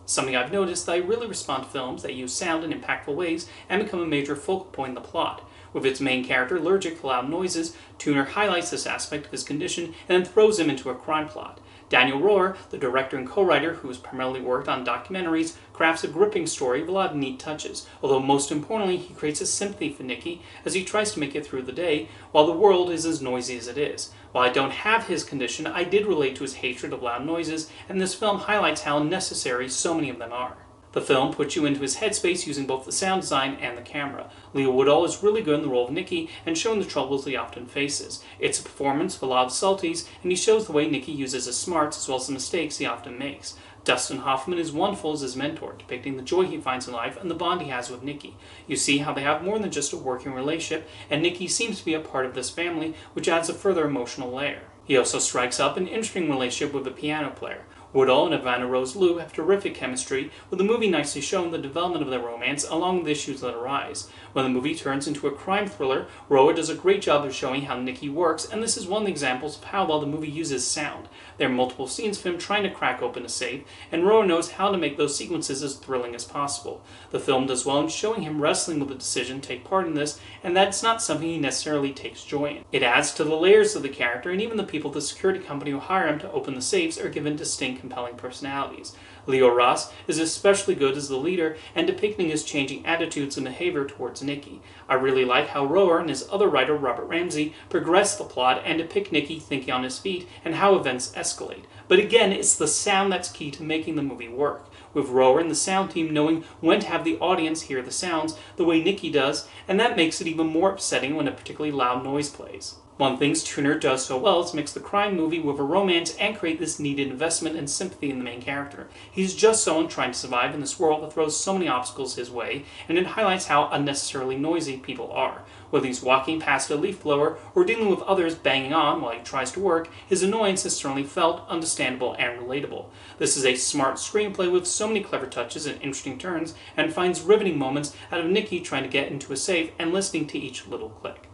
Something I've noticed that I really respond to films that use sound in impactful ways and become a major focal point in the plot. With its main character allergic to loud noises, Tooner highlights this aspect of his condition and then throws him into a crime plot. Daniel Rohrer, the director and co-writer who has primarily worked on documentaries, crafts a gripping story with a lot of neat touches, although most importantly he creates a sympathy for Nicky as he tries to make it through the day while the world is as noisy as it is. While I don't have his condition, I did relate to his hatred of loud noises, and this film highlights how unnecessary so many of them are. The film puts you into his headspace using both the sound design and the camera. Leo Woodall is really good in the role of Nicky and showing the troubles he often faces. It's a performance with a lot of subtleties, and he shows the way Nicky uses his smarts as well as the mistakes he often makes. Dustin Hoffman is wonderful as his mentor, depicting the joy he finds in life and the bond he has with Nicky. You see how they have more than just a working relationship, and Nicky seems to be a part of this family, which adds a further emotional layer. He also strikes up an interesting relationship with the piano player. Woodall and Ivana Rose Liu have terrific chemistry, with the movie nicely showing the development of their romance along with the issues that arise. When the movie turns into a crime thriller, Rohrer does a great job of showing how Nicky works, and this is one of the examples of how well the movie uses sound. There are multiple scenes of him trying to crack open a safe, and Rohrer knows how to make those sequences as thrilling as possible. The film does well in showing him wrestling with the decision to take part in this, and that's not something he necessarily takes joy in. It adds to the layers of the character, and even the people at the security company who hire him to open the safes are given distinct compelling personalities. Leo Ross is especially good as the leader and depicting his changing attitudes and behavior towards Nicky. I really like how Rohrer and his other writer Robert Ramsey progress the plot and depict Nicky thinking on his feet and how events escalate. But again, it's the sound that's key to making the movie work, with Rohrer and the sound team knowing when to have the audience hear the sounds the way Nicky does, and that makes it even more upsetting when a particularly loud noise plays. One of the things Tooner does so well is mix the crime movie with a romance and create this needed investment and sympathy in the main character. He's just someone trying to survive in this world that throws so many obstacles his way, and it highlights how unnecessarily noisy people are. Whether he's walking past a leaf blower or dealing with others banging on while he tries to work, his annoyance is certainly felt, understandable, and relatable. This is a smart screenplay with so many clever touches and interesting turns, and finds riveting moments out of Nicky trying to get into a safe and listening to each little click.